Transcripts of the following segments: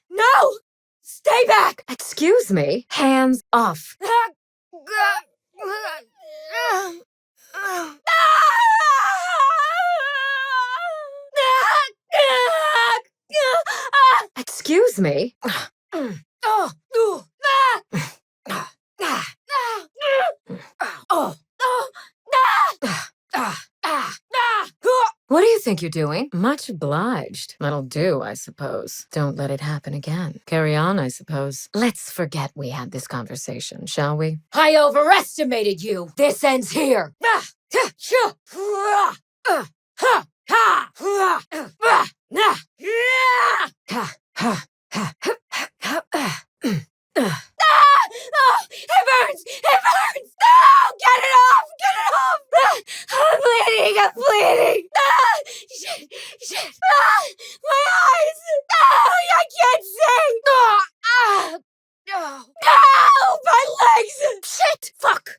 No! Stay back! Excuse me? Hands off. Excuse me? What do you think you're doing? Much obliged. That'll do, I suppose. Don't let it happen again. Carry on, I suppose. Let's forget we had this conversation, shall we? I overestimated you. This ends here. It burns! It burns! No! Get it off! Get it off! I'm bleeding! I'm bleeding! Shit! My eyes! No! I can't see! No! My legs! Shit! Fuck!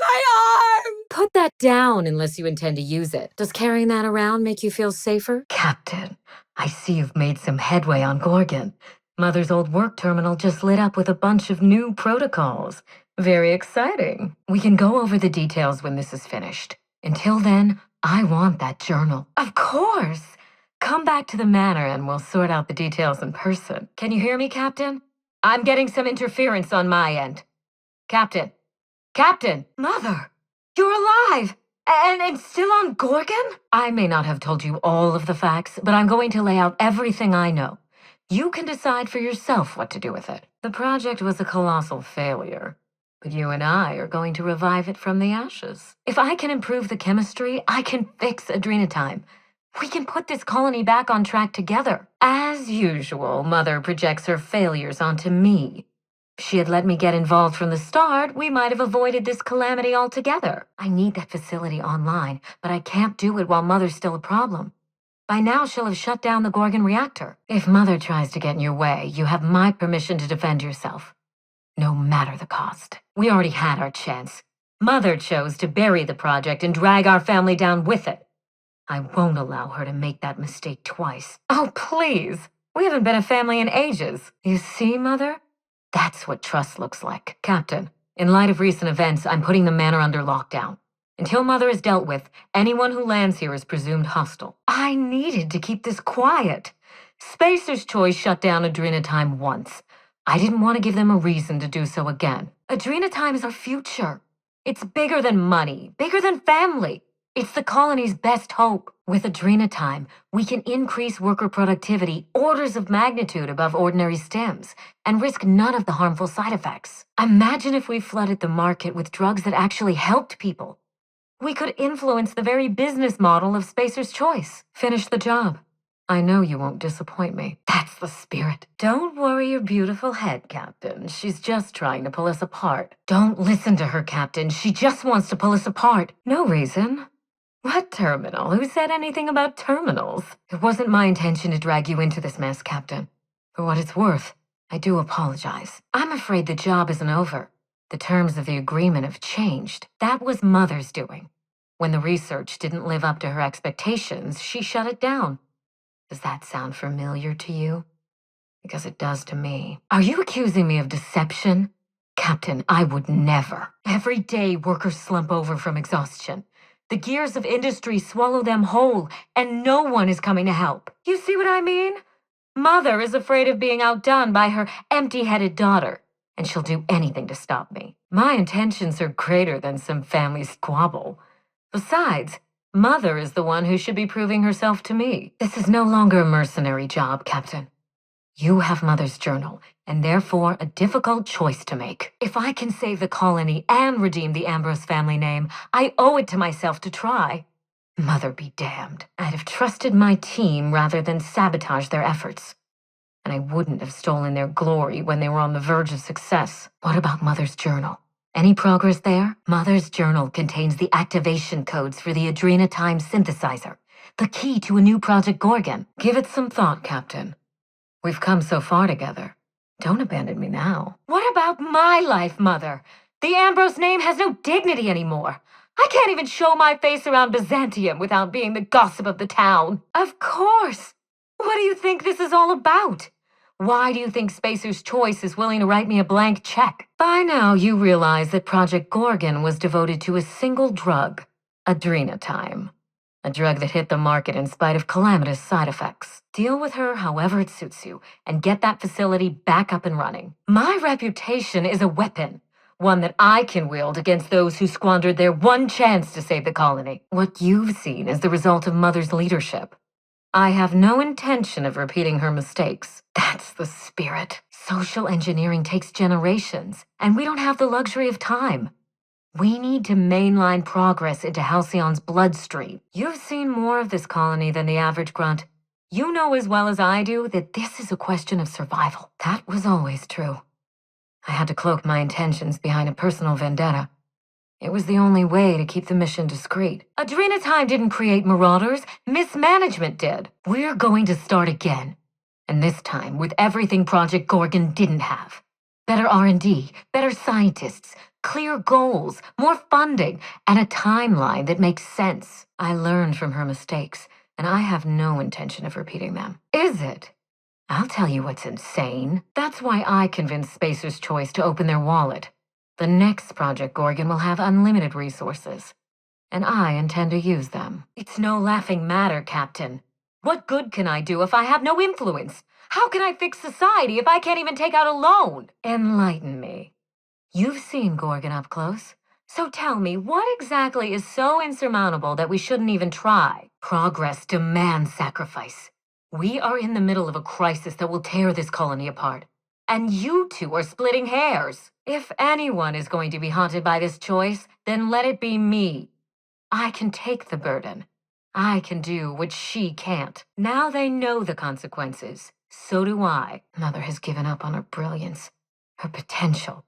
My arm! Put that down unless you intend to use it. Does carrying that around make you feel safer? Captain, I see you've made some headway on Gorgon. Mother's old work terminal just lit up with a bunch of new protocols. Very exciting. We can go over the details when this is finished. Until then, I want that journal. Of course! Come back to the manor and we'll sort out the details in person. Can you hear me, Captain? I'm getting some interference on my end. Captain! Captain! Mother! You're alive! And still on Gorgon? I may not have told you all of the facts, but I'm going to lay out everything I know. You can decide for yourself what to do with it. The project was a colossal failure, but you and I are going to revive it from the ashes. If I can improve the chemistry, I can fix Adrenatime. We can put this colony back on track together. As usual, Mother projects her failures onto me. If she had let me get involved from the start, we might have avoided this calamity altogether. I need that facility online, but I can't do it while Mother's still a problem. By now, she'll have shut down the Gorgon reactor. If Mother tries to get in your way, you have my permission to defend yourself. No matter the cost. We already had our chance. Mother chose to bury the project and drag our family down with it. I won't allow her to make that mistake twice. Oh, please. We haven't been a family in ages. You see, Mother? That's what trust looks like. Captain, in light of recent events, I'm putting the manor under lockdown. Until Mother is dealt with, anyone who lands here is presumed hostile. I needed to keep this quiet. Spacer's Choice shut down Adrenatime once. I didn't want to give them a reason to do so again. Adrenatime is our future. It's bigger than money, bigger than family. It's the colony's best hope. With Adrenatime, we can increase worker productivity orders of magnitude above ordinary stims and risk none of the harmful side effects. Imagine if we flooded the market with drugs that actually helped people. We could influence the very business model of Spacer's Choice. Finish the job. I know you won't disappoint me. That's the spirit. Don't worry your beautiful head, Captain. She's just trying to pull us apart. Don't listen to her, Captain. She just wants to pull us apart. No reason. What terminal? Who said anything about terminals? It wasn't my intention to drag you into this mess, Captain. For what it's worth, I do apologize. I'm afraid the job isn't over. The terms of the agreement have changed. That was Mother's doing. When the research didn't live up to her expectations, she shut it down. Does that sound familiar to you? Because it does to me. Are you accusing me of deception? Captain, I would never. Every day, workers slump over from exhaustion. The gears of industry swallow them whole, and no one is coming to help. You see what I mean? Mother is afraid of being outdone by her empty-headed daughter, and she'll do anything to stop me. My intentions are greater than some family squabble. Besides, Mother is the one who should be proving herself to me. This is no longer a mercenary job, Captain. You have Mother's journal, and therefore a difficult choice to make. If I can save the colony and redeem the Ambrose family name, I owe it to myself to try. Mother be damned. I'd have trusted my team rather than sabotage their efforts. And I wouldn't have stolen their glory when they were on the verge of success. What about Mother's journal? Any progress there? Mother's journal contains the activation codes for the Adrenatime synthesizer, the key to a new Project Gorgon. Give it some thought, Captain. We've come so far together. Don't abandon me now. What about my life, Mother? The Ambrose name has no dignity anymore. I can't even show my face around Byzantium without being the gossip of the town. Of course. What do you think this is all about? Why do you think Spacer's Choice is willing to write me a blank check? By now, you realize that Project Gorgon was devoted to a single drug, adrenatime. A drug that hit the market in spite of calamitous side effects. Deal with her however it suits you, and get that facility back up and running. My reputation is a weapon, one that I can wield against those who squandered their one chance to save the colony. What you've seen is the result of Mother's leadership. I have no intention of repeating her mistakes. That's the spirit. Social engineering takes generations, and we don't have the luxury of time. We need to mainline progress into Halcyon's bloodstream. You've seen more of this colony than the average grunt. You know as well as I do that this is a question of survival. That was always true. I had to cloak my intentions behind a personal vendetta. It was the only way to keep the mission discreet. Adrenatime didn't create marauders. Mismanagement did. We're going to start again. And this time with everything Project Gorgon didn't have. Better R&D, better scientists, clear goals, more funding, and a timeline that makes sense. I learned from her mistakes, and I have no intention of repeating them. Is it? I'll tell you what's insane. That's why I convinced Spacer's Choice to open their wallet. The next Project Gorgon will have unlimited resources, and I intend to use them. It's no laughing matter, Captain. What good can I do if I have no influence? How can I fix society if I can't even take out a loan? Enlighten me. You've seen Gorgon up close, so tell me, what exactly is so insurmountable that we shouldn't even try? Progress demands sacrifice. We are in the middle of a crisis that will tear this colony apart. And you two are splitting hairs. If anyone is going to be haunted by this choice, then let it be me. I can take the burden. I can do what she can't. Now they know the consequences. So do I. Mother has given up on her brilliance, her potential.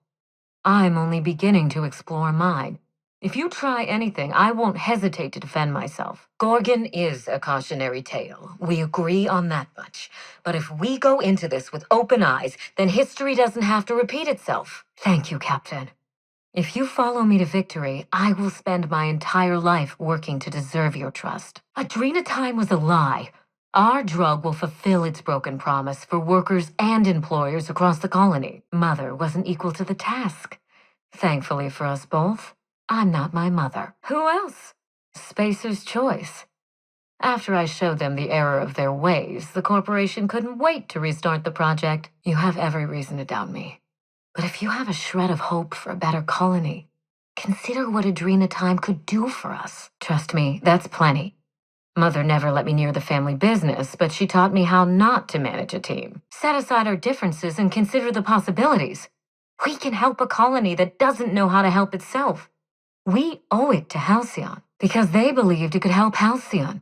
I'm only beginning to explore mine. If you try anything, I won't hesitate to defend myself. Gorgon is a cautionary tale. We agree on that much. But if we go into this with open eyes, then history doesn't have to repeat itself. Thank you, Captain. If you follow me to victory, I will spend my entire life working to deserve your trust. Adrenatime was a lie. Our drug will fulfill its broken promise for workers and employers across the colony. Mother wasn't equal to the task. Thankfully for us both, I'm not my mother. Who else? Spacer's Choice. After I showed them the error of their ways, the corporation couldn't wait to restart the project. You have every reason to doubt me. But if you have a shred of hope for a better colony, consider what Adrenatime could do for us. Trust me, that's plenty. Mother never let me near the family business, but she taught me how not to manage a team. Set aside our differences and consider the possibilities. We can help a colony that doesn't know how to help itself. We owe it to Halcyon, because they believed it could help Halcyon.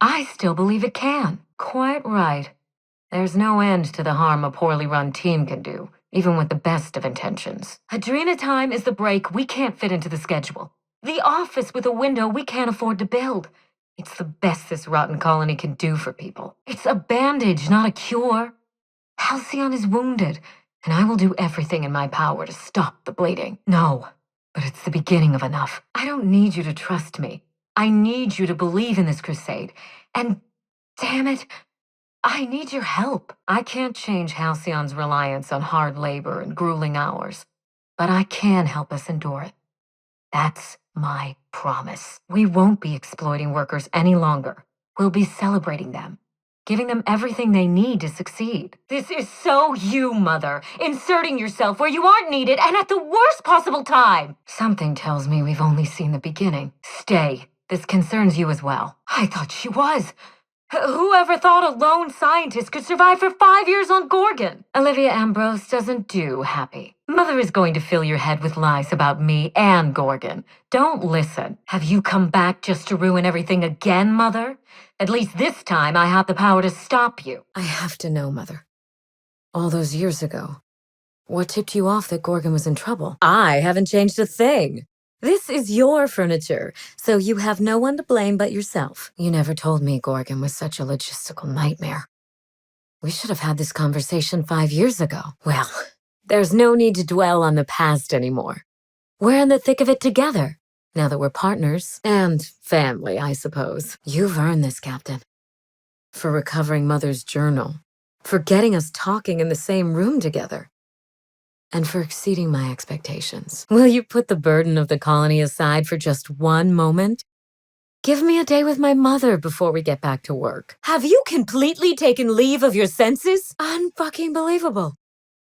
I still believe it can. Quite right. There's no end to the harm a poorly run team can do, even with the best of intentions. Adrenatime is the break we can't fit into the schedule. The office with a window we can't afford to build. It's the best this rotten colony can do for people. It's a bandage, not a cure. Halcyon is wounded, and I will do everything in my power to stop the bleeding. No. But it's the beginning of enough. I don't need you to trust me. I need you to believe in this crusade. And, damn it, I need your help. I can't change Halcyon's reliance on hard labor and grueling hours, but I can help us endure it. That's my promise. We won't be exploiting workers any longer. We'll be celebrating them, giving them everything they need to succeed. This is so you, Mother, inserting yourself where you aren't needed and at the worst possible time. Something tells me we've only seen the beginning. Stay. This concerns you as well. I thought she was. Whoever thought a lone scientist could survive for 5 years on Gorgon? Olivia Ambrose doesn't do happy. Mother is going to fill your head with lies about me and Gorgon. Don't listen. Have you come back just to ruin everything again, Mother? At least this time I have the power to stop you. I have to know, Mother. All those years ago, what tipped you off that Gorgon was in trouble? I haven't changed a thing. This is your furniture, so you have no one to blame but yourself. You never told me Gorgon was such a logistical nightmare. We should have had this conversation 5 years ago. Well, there's no need to dwell on the past anymore. We're in the thick of it together, now that we're partners and family, I suppose. You've earned this, Captain. for recovering Mother's journal, for getting us talking in the same room together, and for exceeding my expectations. Will you put the burden of the colony aside for just one moment? Give me a day with my mother before we get back to work. Have you completely taken leave of your senses? Unfucking believable.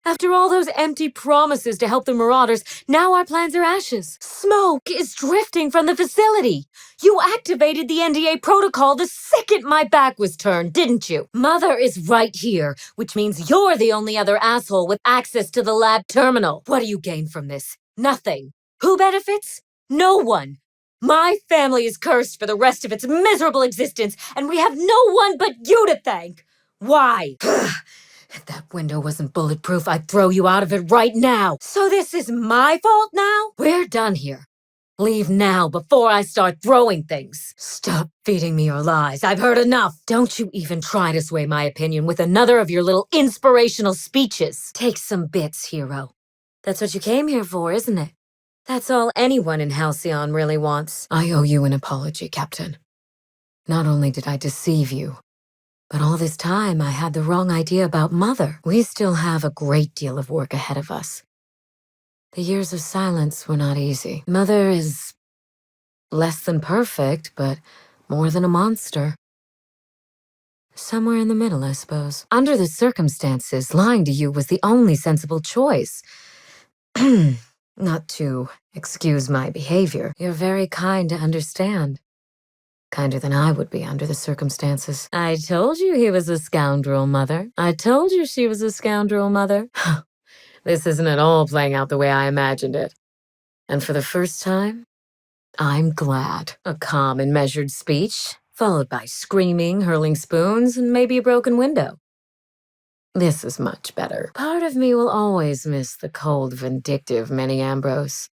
After all those empty promises to help the Marauders, now our plans are ashes. Smoke is drifting from the facility. You activated the NDA protocol the second my back was turned, didn't you? Mother is right here, which means you're the only other asshole with access to the lab terminal. What do you gain from this? Nothing. Who benefits? No one. My family is cursed for the rest of its miserable existence, and we have no one but you to thank. Why? If that window wasn't bulletproof, I'd throw you out of it right now. So this is my fault now? We're done here. Leave now before I start throwing things. Stop feeding me your lies. I've heard enough. Don't you even try to sway my opinion with another of your little inspirational speeches. Take some bits, hero. That's what you came here for, isn't it? That's all anyone in Halcyon really wants. I owe you an apology, Captain. Not only did I deceive you, but all this time I had the wrong idea about Mother. We still have a great deal of work ahead of us. The years of silence were not easy. Mother is less than perfect, but more than a monster. Somewhere in the middle, I suppose. Under the circumstances, lying to you was the only sensible choice. Not to excuse my behavior. You're very kind to understand. Kinder than I would be under the circumstances. I told you he was a scoundrel, Mother. I told you she was a scoundrel, Mother. This isn't at all playing out the way I imagined it. And for the first time, I'm glad. A calm and measured speech, followed by screaming, hurling spoons, and maybe a broken window. This is much better. Part of me will always miss the cold, vindictive Minnie Ambrose.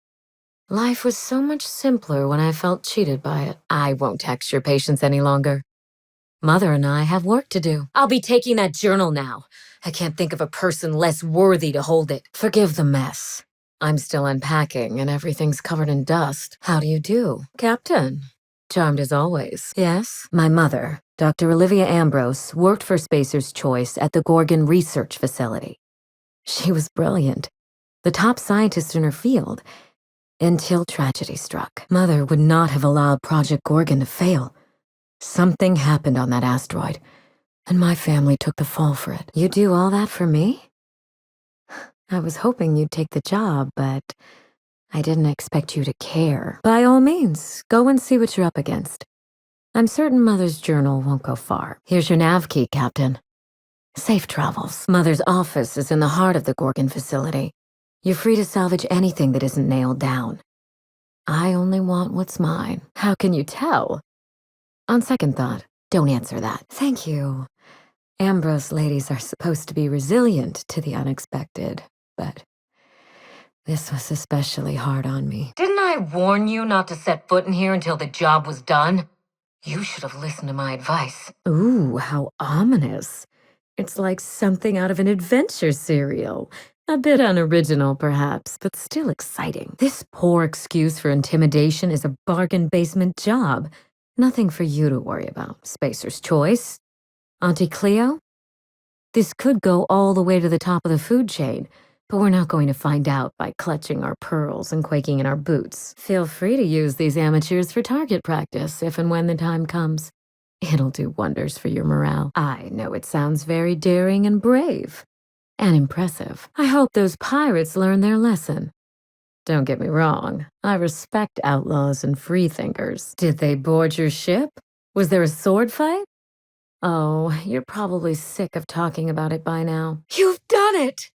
Life was so much simpler when I felt cheated by it. I won't text your patience any longer. Mother and I have work to do. I'll be taking that journal now. I can't think of a person less worthy to hold it. Forgive the mess. I'm still unpacking and everything's covered in dust. How do you do, Captain? Charmed as always. Yes? My mother, Dr. Olivia Ambrose, worked for Spacer's Choice at the Gorgon Research Facility. She was brilliant, the top scientist in her field, until tragedy struck. Mother would not have allowed Project Gorgon to fail. Something happened on that asteroid, and my family took the fall for it. You do all that for me? I was hoping you'd take the job, but I didn't expect you to care. By all means, go and see what you're up against. I'm certain Mother's journal won't go far. Here's your nav key, Captain. Safe travels. Mother's office is in the heart of the Gorgon facility. You're free to salvage anything that isn't nailed down. I only want what's mine. How can you tell? On second thought, don't answer that. Thank you. Ambrose ladies are supposed to be resilient to the unexpected, but this was especially hard on me. Didn't I warn you not to set foot in here until the job was done? You should have listened to my advice. Ooh, how ominous. It's like something out of an adventure serial. A bit unoriginal, perhaps, but still exciting. This poor excuse for intimidation is a bargain basement job. Nothing for you to worry about. Spacer's Choice. Auntie Cleo? This could go all the way to the top of the food chain, but we're not going to find out by clutching our pearls and quaking in our boots. Feel free to use these amateurs for target practice if and when the time comes. It'll do wonders for your morale. I know it sounds very daring and brave. And impressive. I hope those pirates learn their lesson. Don't get me wrong, I respect outlaws and freethinkers. Did they board your ship? Was there a sword fight? Oh, you're probably sick of talking about it by now. You've done it!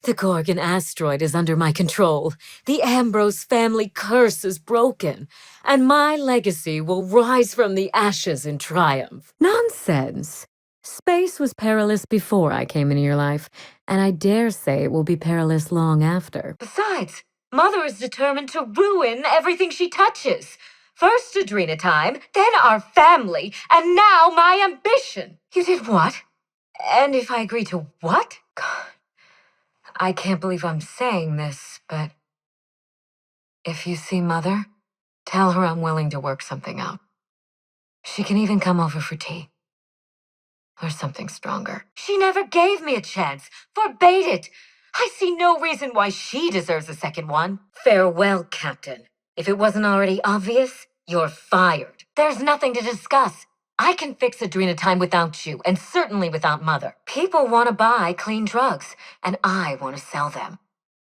The Gorgon asteroid is under my control. The Ambrose family curse is broken, and my legacy will rise from the ashes in triumph. Nonsense! Space was perilous before I came into your life, and I dare say it will be perilous long after. Besides, Mother is determined to ruin everything she touches. First Adrena time, then our family, and now my ambition. You did what? And if I agree to what? God, I can't believe I'm saying this, but if you see Mother, tell her I'm willing to work something out. She can even come over for tea. or something stronger. She never gave me a chance, forbade it. I see no reason why she deserves a second one. Farewell, Captain. If it wasn't already obvious, you're fired. There's nothing to discuss. I can fix Adrenatime without you, and certainly without Mother. People want to buy clean drugs, and I want to sell them.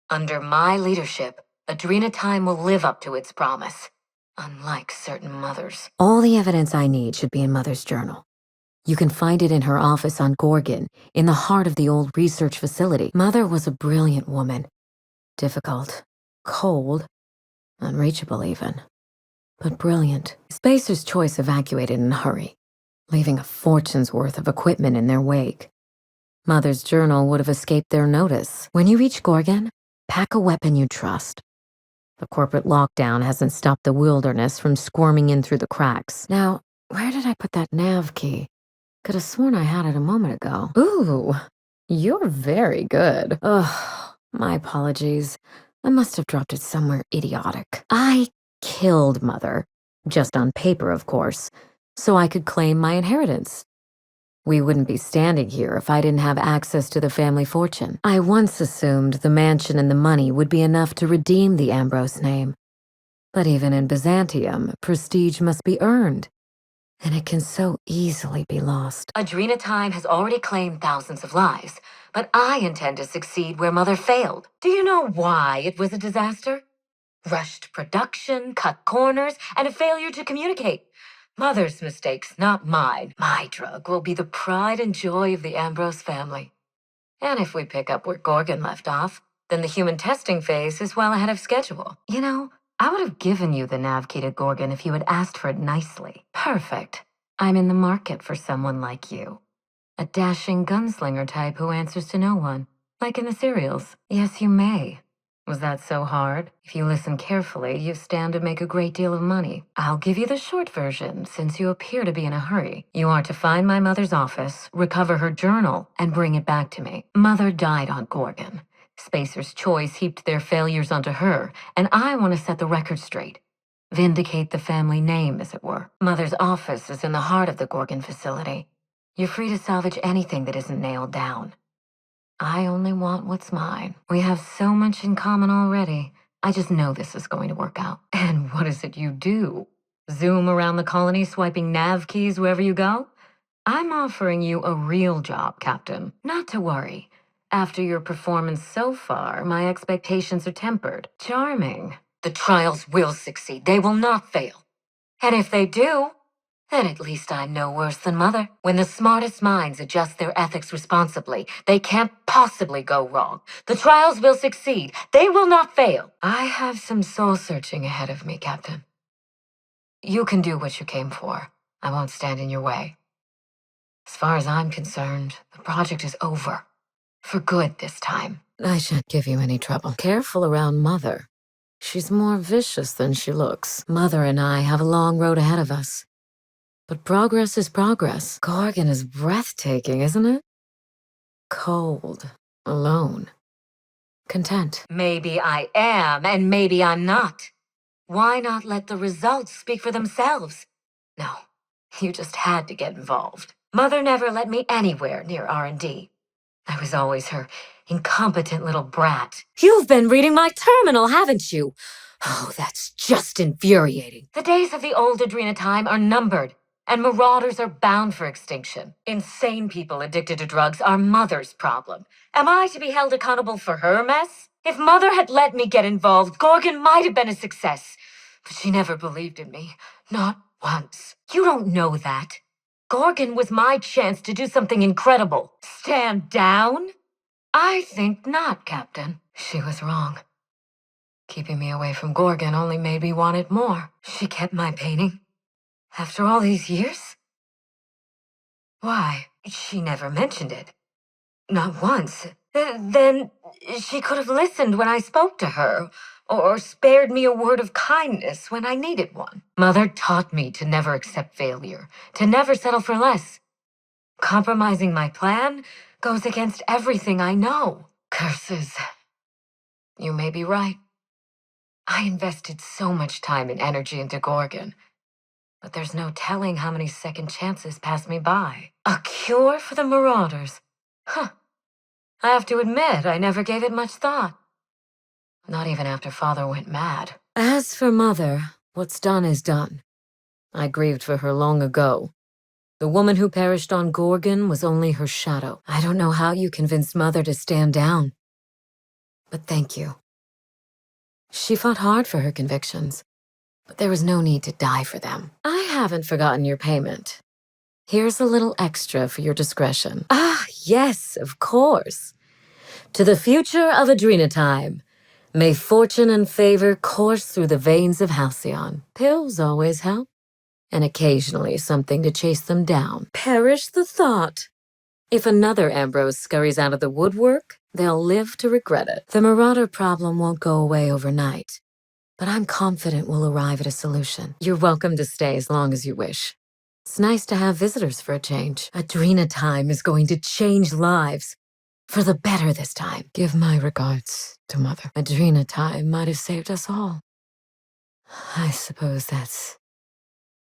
Under my leadership, Adrenatime will live up to its promise, unlike certain mothers. All the evidence I need should be in Mother's journal. You can find it in her office on Gorgon, in the heart of the old research facility. Mother was a brilliant woman. Difficult, cold, unreachable even, but brilliant. Spacer's Choice evacuated in a hurry, leaving a fortune's worth of equipment in their wake. Mother's journal would have escaped their notice. When you reach Gorgon, pack a weapon you trust. The corporate lockdown hasn't stopped the wilderness from squirming in through the cracks. Now, where did I put that nav key? Could have sworn I had it a moment ago. Ooh, you're very good. Ugh, my apologies. I must have dropped it somewhere idiotic. I killed Mother, just on paper, of course, so I could claim my inheritance. We wouldn't be standing here if I didn't have access to the family fortune. I once assumed the mansion and the money would be enough to redeem the Ambrose name. But even in Byzantium, prestige must be earned. And it can so easily be lost. Adrenatime has already claimed thousands of lives, but I intend to succeed where Mother failed. Do you know why it was a disaster? Rushed production, cut corners, and a failure to communicate. Mother's mistakes, not mine. My drug will be the pride and joy of the Ambrose family. And if we pick up where Gorgon left off, then the human testing phase is well ahead of schedule. You know, I would have given you the nav key to Gorgon if you had asked for it nicely. Perfect. I'm in the market for someone like you. A dashing gunslinger type who answers to no one. Like in the serials. Yes, you may. Was that so hard? If you listen carefully, you stand to make a great deal of money. I'll give you the short version, since you appear to be in a hurry. You are to find my mother's office, recover her journal, and bring it back to me. Mother died on Gorgon. Spacer's Choice heaped their failures onto her, and I want to set the record straight. Vindicate the family name, as it were. Mother's office is in the heart of the Gorgon facility. You're free to salvage anything that isn't nailed down. I only want what's mine. We have so much in common already. I just know this is going to work out. And what is it you do? Zoom around the colony swiping nav keys wherever you go? I'm offering you a real job, Captain. Not to worry. After your performance so far, my expectations are tempered. Charming. The trials will succeed. They will not fail. And if they do, then at least I'm no worse than Mother. When the smartest minds adjust their ethics responsibly, they can't possibly go wrong. The trials will succeed. They will not fail. I have some soul-searching ahead of me, Captain. You can do what you came for. I won't stand in your way. As far as I'm concerned, the project is over. For good this time. I shan't give you any trouble. Careful around Mother. She's more vicious than she looks. Mother and I have a long road ahead of us. But progress is progress. Gorgon is breathtaking, isn't it? Cold. Alone. Content. Maybe I am, and maybe I'm not. Why not let the results speak for themselves? No, you just had to get involved. Mother never let me anywhere near R&D. I was always her incompetent little brat. You've been reading my terminal, haven't you? Oh, that's just infuriating. The days of the old Adrenatime are numbered. And marauders are bound for extinction. Insane people addicted to drugs are Mother's problem. Am I to be held accountable for her mess? If Mother had let me get involved, Gorgon might have been a success. But she never believed in me. Not once. You don't know that. Gorgon was my chance to do something incredible. Stand down? I think not, Captain. She was wrong. Keeping me away from Gorgon only made me want it more. She kept my painting. After all these years? Why? She never mentioned it. Not once. Then she could have listened when I spoke to her, or spared me a word of kindness when I needed one. Mother taught me to never accept failure, to never settle for less. Compromising my plan goes against everything I know. Curses. You may be right. I invested so much time and energy into Gorgon. But there's no telling how many second chances pass me by. A cure for the marauders? Huh. I have to admit, I never gave it much thought. Not even after Father went mad. As for Mother, what's done is done. I grieved for her long ago. The woman who perished on Gorgon was only her shadow. I don't know how you convinced Mother to stand down. But thank you. She fought hard for her convictions, but there was no need to die for them. I haven't forgotten your payment. Here's a little extra for your discretion. Ah, yes, of course. To the future of Adrenatime. May fortune and favor course through the veins of Halcyon. Pills always help, and occasionally something to chase them down. Perish the thought. If another Ambrose scurries out of the woodwork, they'll live to regret it. The marauder problem won't go away overnight, but I'm confident we'll arrive at a solution. You're welcome to stay as long as you wish. It's nice to have visitors for a change. Adrenatime is going to change lives. For the better this time. Give my regards to Mother. Adrenatime might have saved us all. I suppose that's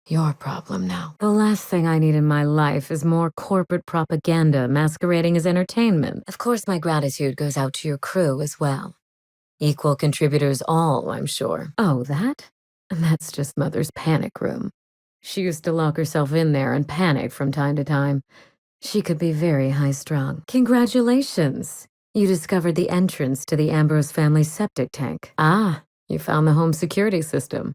your problem now. The last thing I need in my life is more corporate propaganda masquerading as entertainment. Of course, my gratitude goes out to your crew as well. Equal contributors all, I'm sure. Oh, that? That's just Mother's panic room. She used to lock herself in there and panic from time to time. She could be very high-strung. Congratulations! You discovered the entrance to the Ambrose family septic tank. Ah, you found the home security system.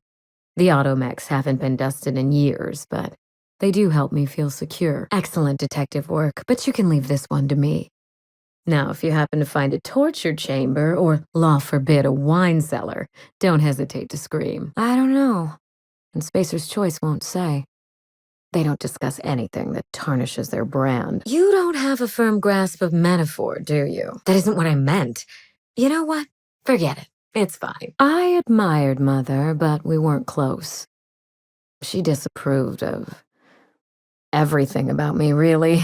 The automechs haven't been dusted in years, but they do help me feel secure. Excellent detective work, but you can leave this one to me. Now, if you happen to find a torture chamber or, law forbid, a wine cellar, don't hesitate to scream. I don't know. And Spacer's Choice won't say. They don't discuss anything that tarnishes their brand. You don't have a firm grasp of metaphor, do you? That isn't what I meant. You know what? Forget it. It's fine. I admired Mother, but we weren't close. She disapproved of everything about me, really.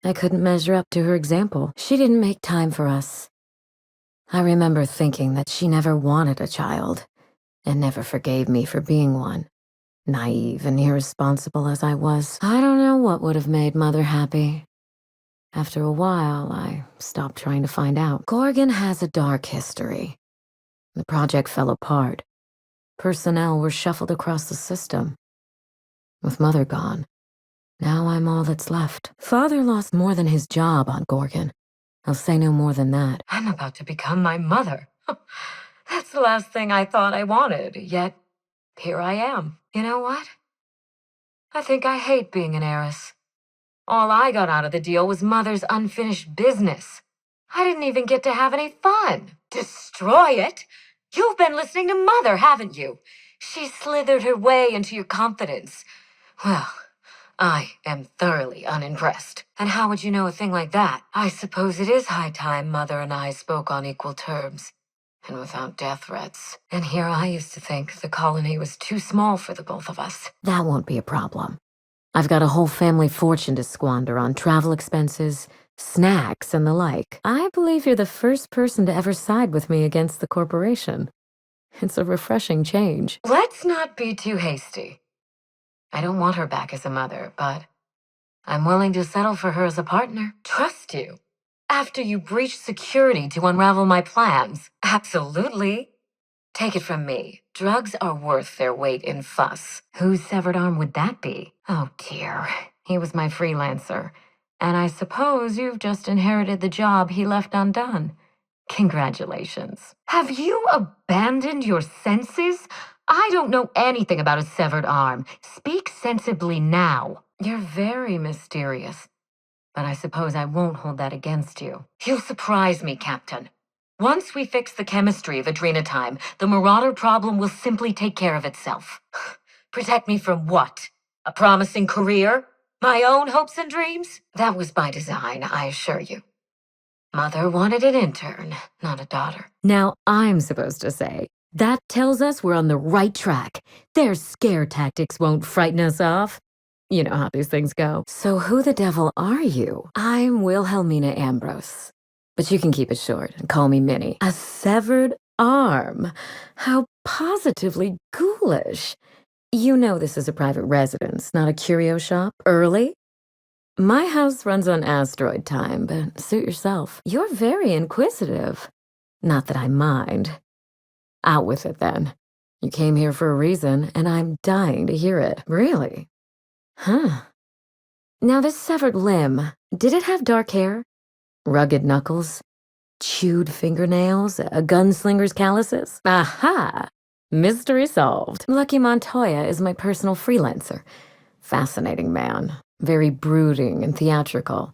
I couldn't measure up to her example. She didn't make time for us. I remember thinking that she never wanted a child, and never forgave me for being one. Naive and irresponsible as I was, I don't know what would have made Mother happy. After a while, I stopped trying to find out. Gorgon has a dark history. The project fell apart. Personnel were shuffled across the system. With Mother gone, now I'm all that's left. Father lost more than his job on Gorgon. I'll say no more than that. I'm about to become my mother. That's the last thing I thought I wanted, yet here I am. You know what? I think I hate being an heiress. All I got out of the deal was Mother's unfinished business. I didn't even get to have any fun. Destroy it? You've been listening to Mother, haven't you? She slithered her way into your confidence. Well, I am thoroughly unimpressed. And how would you know a thing like that? I suppose it is high time Mother and I spoke on equal terms. And without death threats. And here I used to think the colony was too small for the both of us. That won't be a problem. I've got a whole family fortune to squander on travel expenses, snacks, and the like. I believe you're the first person to ever side with me against the corporation. It's a refreshing change. Let's not be too hasty. I don't want her back as a mother, but I'm willing to settle for her as a partner. Trust you. After you breached security to unravel my plans. Absolutely. Take it from me. Drugs are worth their weight in fuss. Whose severed arm would that be? Oh dear. He was my freelancer. And I suppose you've just inherited the job he left undone. Congratulations. Have you abandoned your senses? I don't know anything about a severed arm. Speak sensibly now. You're very mysterious. But I suppose I won't hold that against you. You'll surprise me, Captain. Once we fix the chemistry of Adrenatime, the marauder problem will simply take care of itself. Protect me from what? A promising career? My own hopes and dreams? That was by design, I assure you. Mother wanted an intern, not a daughter. Now I'm supposed to say, that tells us we're on the right track. Their scare tactics won't frighten us off. You know how these things go. So who the devil are you? I'm Wilhelmina Ambrose. But you can keep it short and call me Minnie. A severed arm. How positively ghoulish. You know this is a private residence, not a curio shop. Early? My house runs on asteroid time, but suit yourself. You're very inquisitive. Not that I mind. Out with it, then. You came here for a reason, and I'm dying to hear it. Really? Huh. Now, this severed limb, did it have dark hair? Rugged knuckles? Chewed fingernails? A gunslinger's calluses? Aha! Mystery solved. Lucky Montoya is my personal freelancer. Fascinating man. Very brooding and theatrical.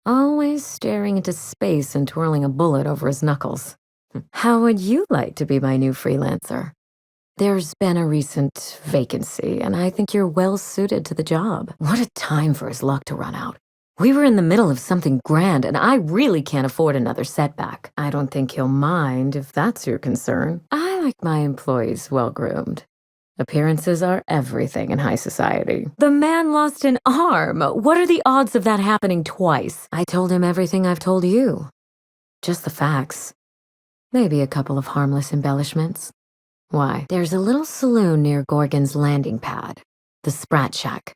Always staring into space and twirling a bullet over his knuckles. How would you like to be my new freelancer? There's been a recent vacancy, and I think you're well suited to the job. What a time for his luck to run out. We were in the middle of something grand, and I really can't afford another setback. I don't think he'll mind if that's your concern. I like my employees well-groomed. Appearances are everything in high society. The man lost an arm. What are the odds of that happening twice? I told him everything I've told you. Just the facts. Maybe a couple of harmless embellishments. Why? There's a little saloon near Gorgon's landing pad, the Sprat Shack.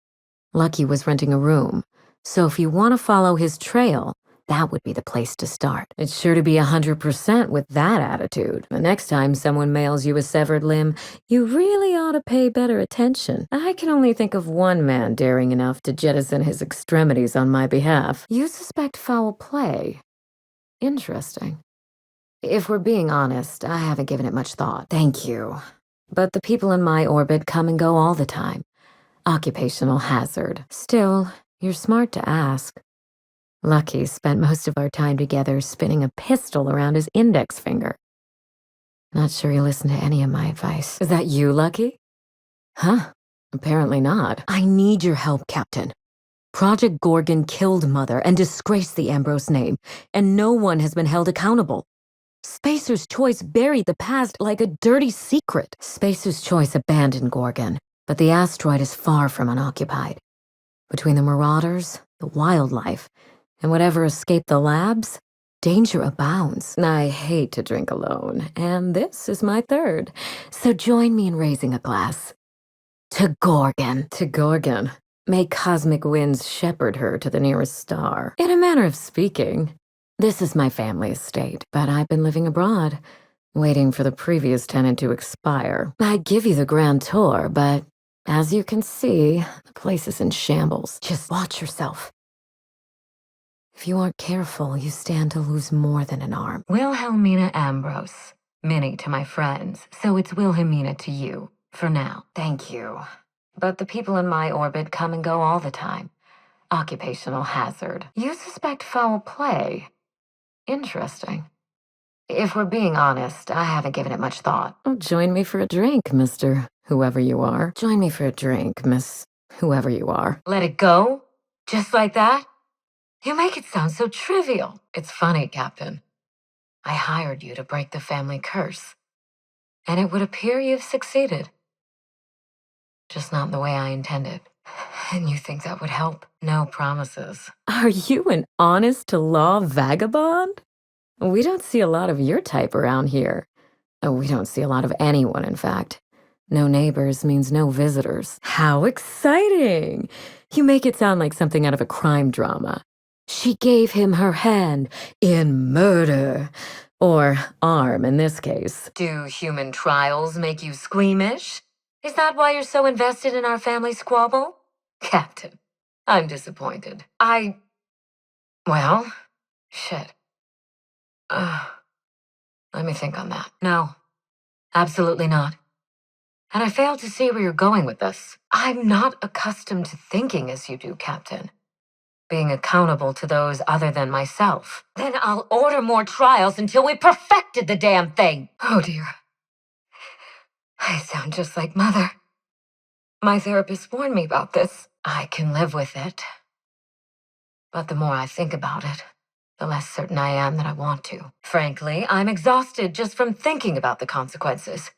Lucky was renting a room, so if you want to follow his trail, that would be the place to start. It's sure to be 100% with that attitude. The next time someone mails you a severed limb, you really ought to pay better attention. I can only think of one man daring enough to jettison his extremities on my behalf. You suspect foul play. Interesting. If we're being honest, I haven't given it much thought. Thank you. But the people in my orbit come and go all the time. Occupational hazard. Still, you're smart to ask. Lucky spent most of our time together spinning a pistol around his index finger. Not sure he listened to any of my advice. Is that you, Lucky? Huh? Apparently not. I need your help, Captain. Project Gorgon killed Mother and disgraced the Ambrose name, and no one has been held accountable. Spacer's Choice buried the past like a dirty secret. Spacer's Choice abandoned Gorgon, but the asteroid is far from unoccupied. Between the marauders, the wildlife, and whatever escaped the labs, danger abounds. I hate to drink alone, and this is my third. So join me in raising a glass. To Gorgon. To Gorgon. May cosmic winds shepherd her to the nearest star. In a manner of speaking. This is my family estate, but I've been living abroad, waiting for the previous tenant to expire. I'd give you the grand tour, but as you can see, the place is in shambles. Just watch yourself. If you aren't careful, you stand to lose more than an arm. Wilhelmina Ambrose. Minnie to my friends, so it's Wilhelmina to you, for now. Thank you. But the people in my orbit come and go all the time. Occupational hazard. You suspect foul play. Interesting. If we're being honest, I haven't given it much thought. Oh, join me for a drink, Mr. Whoever you are. Join me for a drink, Miss Whoever you are. Let it go? Just like that? You make it sound so trivial. It's funny, Captain. I hired you to break the family curse. And it would appear you've succeeded. Just not in the way I intended. And you think that would help? No promises. Are you an honest-to-law vagabond? We don't see a lot of your type around here. We don't see a lot of anyone, in fact. No neighbors means no visitors. How exciting! You make it sound like something out of a crime drama. She gave him her hand in murder. Or arm, in this case. Do human trials make you squeamish? Is that why you're so invested in our family squabble? Captain, I'm disappointed. Well, shit. Let me think on that. No, absolutely not. And I fail to see where you're going with this. I'm not accustomed to thinking as you do, Captain. Being accountable to those other than myself. Then I'll order more trials until we perfected the damn thing. Oh dear. I sound just like Mother. My therapist warned me about this. I can live with it. But the more I think about it, the less certain I am that I want to. Frankly, I'm exhausted just from thinking about the consequences.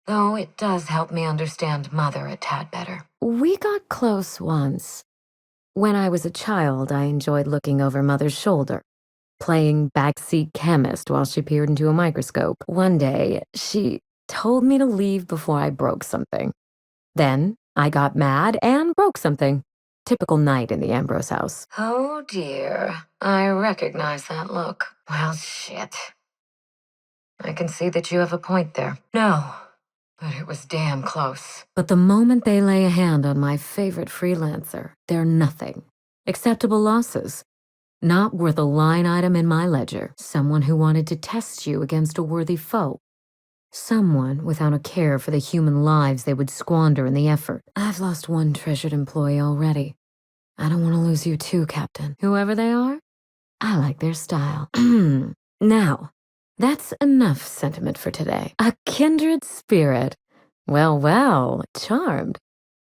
Though it does help me understand Mother a tad better. We got close once. When I was a child, I enjoyed looking over Mother's shoulder, playing backseat chemist while she peered into a microscope. One day, she told me to leave before I broke something. Then, I got mad and broke something. Typical night in the Ambrose house. Oh dear, I recognize that look. Well, shit. I can see that you have a point there. No, but it was damn close. But the moment they lay a hand on my favorite freelancer, they're nothing. Acceptable losses. Not worth a line item in my ledger. Someone who wanted to test you against a worthy foe. Someone without a care for the human lives they would squander in the effort. I've lost one treasured employee already. I don't want to lose you too, Captain. Whoever they are, I like their style. Now, that's enough sentiment for today. A kindred spirit. Well, well, charmed.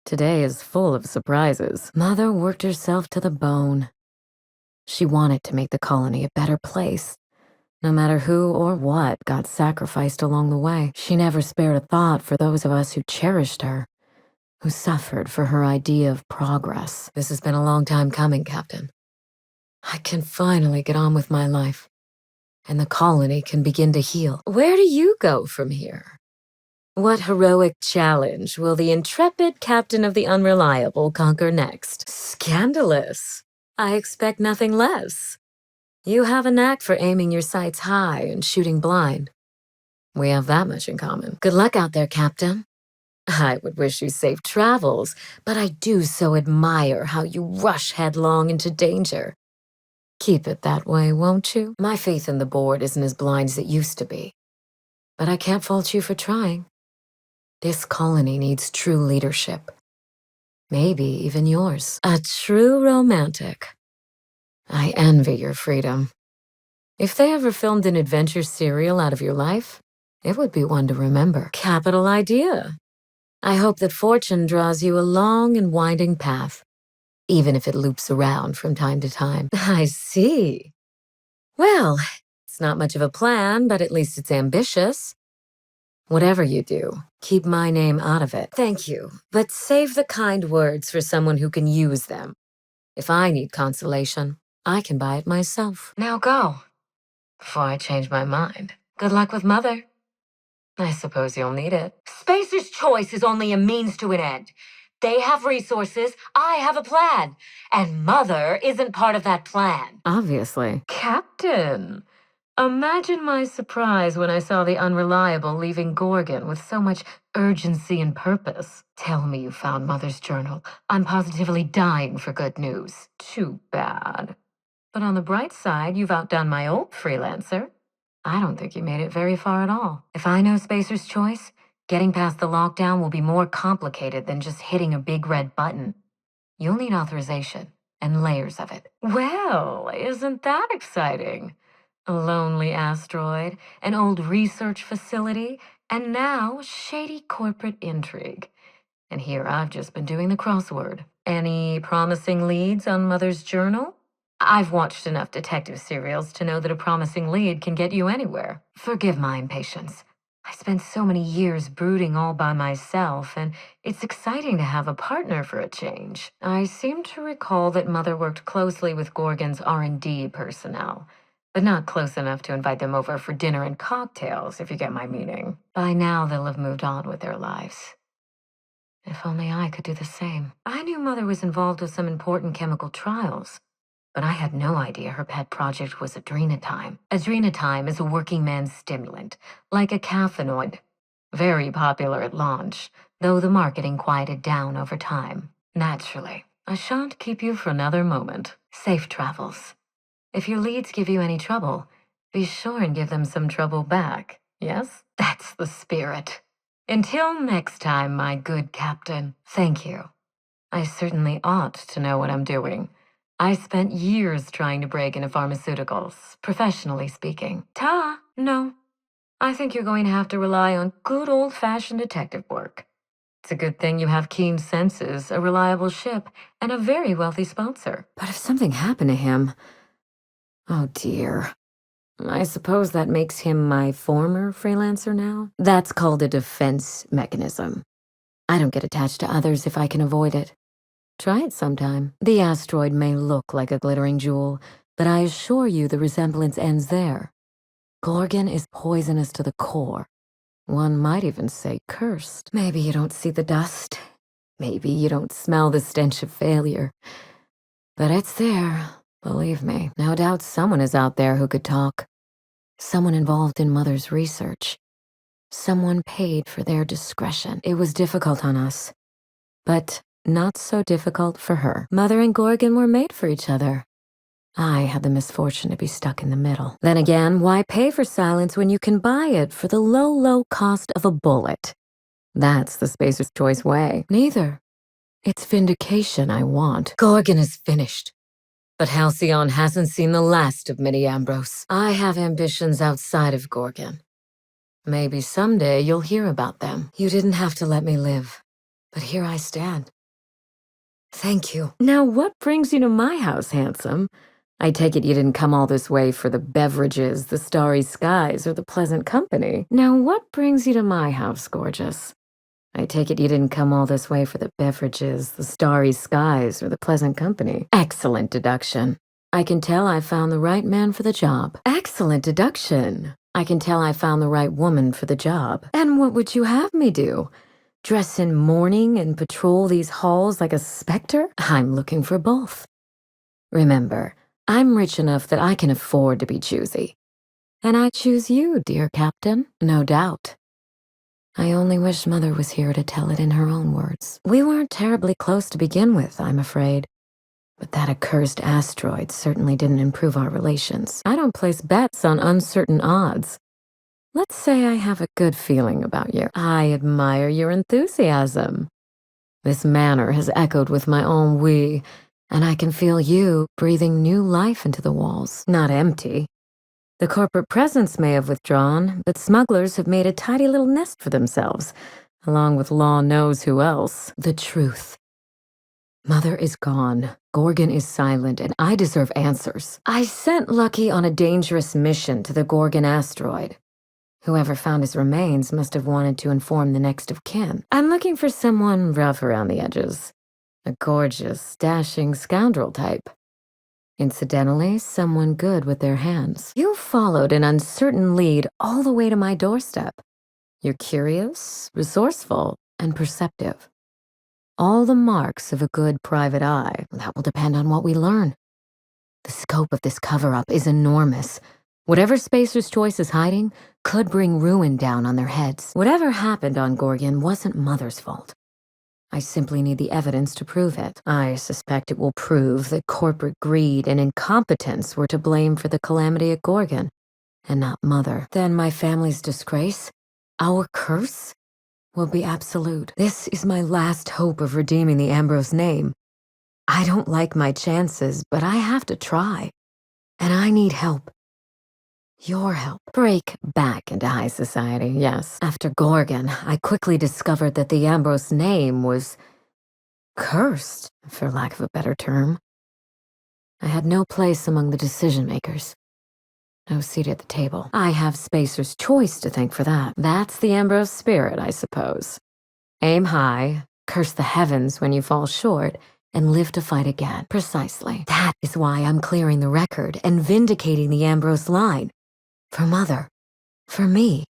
Today is full of surprises. Mother worked herself to the bone. She wanted to make the colony a better place. No matter who or what got sacrificed along the way, she never spared a thought for those of us who cherished her, who suffered for her idea of progress. This has been a long time coming, Captain. I can finally get on with my life, and the colony can begin to heal. Where do you go from here? What heroic challenge will the intrepid captain of the Unreliable conquer next? Scandalous. I expect nothing less. You have a knack for aiming your sights high and shooting blind. We have that much in common. Good luck out there, Captain. I would wish you safe travels, but I do so admire how you rush headlong into danger. Keep it that way, won't you? My faith in the board isn't as blind as it used to be. But I can't fault you for trying. This colony needs true leadership. Maybe even yours. A true romantic. I envy your freedom. If they ever filmed an adventure serial out of your life, it would be one to remember. Capital idea. I hope that fortune draws you a long and winding path, even if it loops around from time to time. I see. Well, it's not much of a plan, but at least it's ambitious. Whatever you do, keep my name out of it. Thank you, but save the kind words for someone who can use them. If I need consolation, I can buy it myself. Now go, before I change my mind. Good luck with Mother. I suppose you'll need it. Spacer's choice is only a means to an end. They have resources, I have a plan, and Mother isn't part of that plan. Obviously. Captain, imagine my surprise when I saw the Unreliable leaving Gorgon with so much urgency and purpose. Tell me you found Mother's journal. I'm positively dying for good news. Too bad. But on the bright side, you've outdone my old freelancer. I don't think you made it very far at all. If I know Spacer's choice, getting past the lockdown will be more complicated than just hitting a big red button. You'll need authorization and layers of it. Well, isn't that exciting? A lonely asteroid, an old research facility, and now shady corporate intrigue. And here I've just been doing the crossword. Any promising leads on Mother's journal? I've watched enough detective serials to know that a promising lead can get you anywhere. Forgive my impatience. I spent so many years brooding all by myself, and it's exciting to have a partner for a change. I seem to recall that Mother worked closely with Gorgon's R&D personnel, but not close enough to invite them over for dinner and cocktails, if you get my meaning. By now, they'll have moved on with their lives. If only I could do the same. I knew Mother was involved with some important chemical trials, but I had no idea her pet project was adrenatime. Adrenatime is a working man's stimulant, like a caffeinoid. Very popular at launch, though the marketing quieted down over time. Naturally, I shan't keep you for another moment. Safe travels. If your leads give you any trouble, be sure and give them some trouble back. Yes? That's the spirit. Until next time, my good captain. Thank you. I certainly ought to know what I'm doing. I spent years trying to break into pharmaceuticals, professionally speaking. No. I think you're going to have to rely on good old-fashioned detective work. It's a good thing you have keen senses, a reliable ship, and a very wealthy sponsor. But if something happened to him... Oh dear. I suppose that makes him my former freelancer now? That's called a defense mechanism. I don't get attached to others if I can avoid it. Try it sometime. The asteroid may look like a glittering jewel, but I assure you the resemblance ends there. Gorgon is poisonous to the core. One might even say cursed. Maybe you don't see the dust. Maybe you don't smell the stench of failure. But it's there, believe me. No doubt someone is out there who could talk. Someone involved in Mother's research. Someone paid for their discretion. It was difficult on us, but not so difficult for her. Mother and Gorgon were made for each other. I had the misfortune to be stuck in the middle. Then again, why pay for silence when you can buy it for the low, low cost of a bullet? That's the Spacer's Choice way. Neither. It's vindication I want. Gorgon is finished. But Halcyon hasn't seen the last of Minnie Ambrose. I have ambitions outside of Gorgon. Maybe someday you'll hear about them. You didn't have to let me live, but here I stand. Thank you. Now what brings you to my house, handsome? I take it you didn't come all this way for the beverages, the starry skies, or the pleasant company. Now what brings you to my house, gorgeous? I take it you didn't come all this way for the beverages, the starry skies, or the pleasant company. Excellent deduction. I can tell I found the right man for the job. Excellent deduction. I can tell I found the right woman for the job. And what would you have me do? Dress in mourning and patrol these halls like a specter? I'm looking for both. Remember, I'm rich enough that I can afford to be choosy. And I choose you, dear Captain, no doubt. I only wish Mother was here to tell it in her own words. We weren't terribly close to begin with, I'm afraid. But that accursed asteroid certainly didn't improve our relations. I don't place bets on uncertain odds. Let's say I have a good feeling about you. I admire your enthusiasm. This manor has echoed with my ennui, and I can feel you breathing new life into the walls, not empty. The corporate presence may have withdrawn, but smugglers have made a tidy little nest for themselves, along with law knows who else. The truth. Mother is gone, Gorgon is silent, and I deserve answers. I sent Lucky on a dangerous mission to the Gorgon asteroid. Whoever found his remains must have wanted to inform the next of kin. I'm looking for someone rough around the edges. A gorgeous, dashing scoundrel type. Incidentally, someone good with their hands. You followed an uncertain lead all the way to my doorstep. You're curious, resourceful, and perceptive. All the marks of a good private eye. That will depend on what we learn. The scope of this cover-up is enormous. Whatever Spacer's Choice is hiding could bring ruin down on their heads. Whatever happened on Gorgon wasn't Mother's fault. I simply need the evidence to prove it. I suspect it will prove that corporate greed and incompetence were to blame for the calamity at Gorgon, and not Mother. Then my family's disgrace, our curse, will be absolute. This is my last hope of redeeming the Ambrose name. I don't like my chances, but I have to try. And I need help. Your help. Break back into high society, yes. After Gorgon, I quickly discovered that the Ambrose name was cursed, for lack of a better term. I had no place among the decision-makers. No seat at the table. I have Spacer's Choice to thank for that. That's the Ambrose spirit, I suppose. Aim high, curse the heavens when you fall short, and live to fight again. Precisely. That is why I'm clearing the record and vindicating the Ambrose line. For Mother, for me,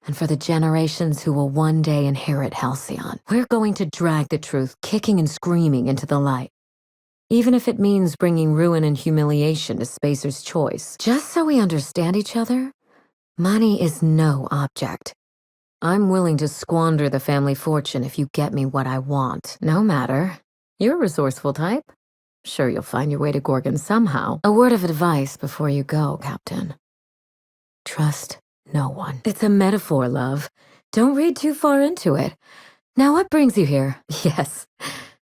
and for the generations who will one day inherit Halcyon. We're going to drag the truth kicking and screaming into the light. Even if it means bringing ruin and humiliation to Spacer's Choice. Just so we understand each other, money is no object. I'm willing to squander the family fortune if you get me what I want. No matter. You're a resourceful type. Sure you'll find your way to Gorgon somehow. A word of advice before you go, Captain. Trust no one. It's a metaphor, love. Don't read too far into it. Now what brings you here? Yes,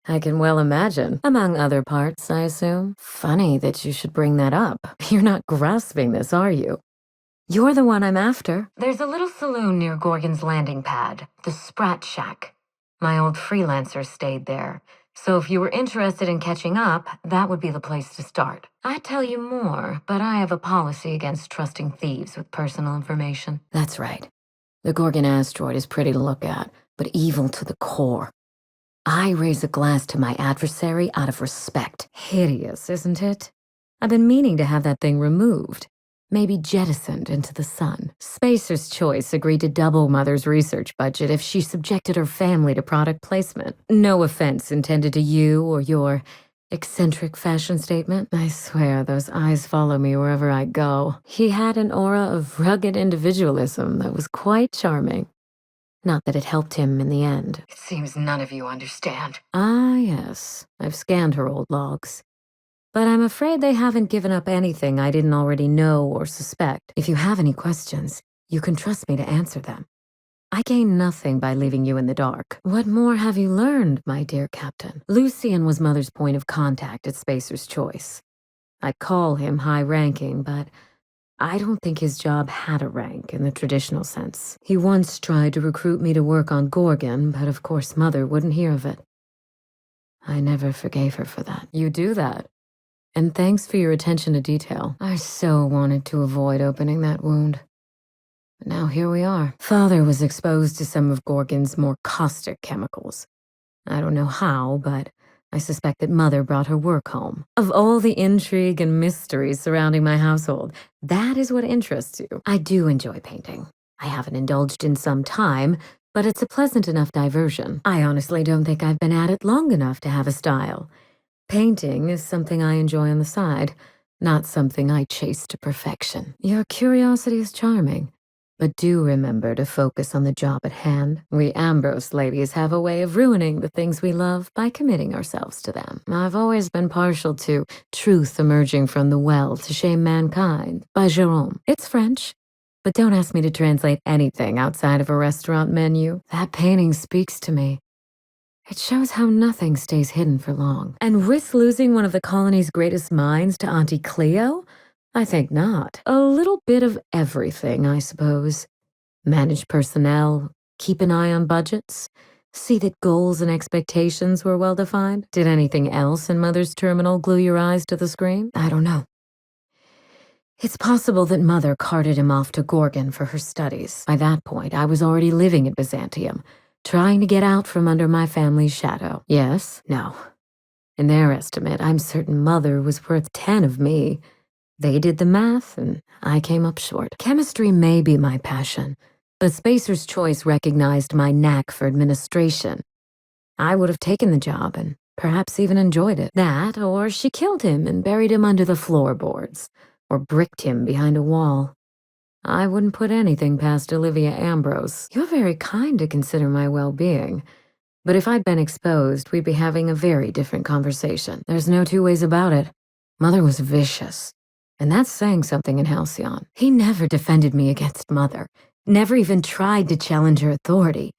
I can well imagine. Among other parts, I assume. Funny that you should bring that up. You're not grasping this, are you? You're the one I'm after. There's a little saloon near Gorgon's landing pad, the Sprat Shack. My old freelancer stayed there. So if you were interested in catching up, that would be the place to start. I'd tell you more, but I have a policy against trusting thieves with personal information. That's right. The Gorgon asteroid is pretty to look at, but evil to the core. I raise a glass to my adversary out of respect. Hideous, isn't it? I've been meaning to have that thing removed. maybe jettisoned into the sun. Spacer's Choice agreed to double Mother's research budget if she subjected her family to product placement. No offense intended to you or your eccentric fashion statement. I swear those eyes follow me wherever I go. He had an aura of rugged individualism that was quite charming. Not that it helped him in the end. It seems none of you understand. Ah, yes. I've scanned her old logs. But I'm afraid they haven't given up anything I didn't already know or suspect. If you have any questions, you can trust me to answer them. I gain nothing by leaving you in the dark. What more have you learned, my dear Captain? Lucian was Mother's point of contact at Spacer's Choice. I'd call him high-ranking, but I don't think his job had a rank in the traditional sense. He once tried to recruit me to work on Gorgon, but of course Mother wouldn't hear of it. I never forgave her for that. You do that. And thanks for your attention to detail. I so wanted to avoid opening that wound. But now here we are. Father was exposed to some of Gorgon's more caustic chemicals. I don't know how, but I suspect that Mother brought her work home. Of all the intrigue and mysteries surrounding my household, that is what interests you. I do enjoy painting. I haven't indulged in some time, but it's a pleasant enough diversion. I honestly don't think I've been at it long enough to have a style. Painting is something I enjoy on the side, not something I chase to perfection. Your curiosity is charming. But do remember to focus on the job at hand. We Ambrose ladies have a way of ruining the things we love by committing ourselves to them. I've always been partial to Truth Emerging from the Well to Shame Mankind by Jerome. It's French, but don't ask me to translate anything outside of a restaurant menu. That painting speaks to me. It shows how nothing stays hidden for long. And risk losing one of the colony's greatest minds to Auntie Cleo? I think not. A little bit of everything, I suppose. Manage personnel, keep an eye on budgets, see that goals and expectations were well defined. Did anything else in Mother's terminal glue your eyes to the screen? I don't know. It's possible that Mother carted him off to Gorgon for her studies. By that point, I was already living in Byzantium, trying to get out from under my family's shadow. Yes? No. In their estimate, I'm certain Mother was worth 10 of me. They did the math, and I came up short. Chemistry may be my passion, but Spacer's Choice recognized my knack for administration. I would have taken the job and perhaps even enjoyed it. That, or she killed him and buried him under the floorboards, or bricked him behind a wall. I wouldn't put anything past Olivia Ambrose. You're very kind to consider my well-being, but if I'd been exposed, we'd be having a very different conversation. There's no two ways about it. Mother was vicious. And that's saying something in Halcyon. He never defended me against Mother, never even tried to challenge her authority.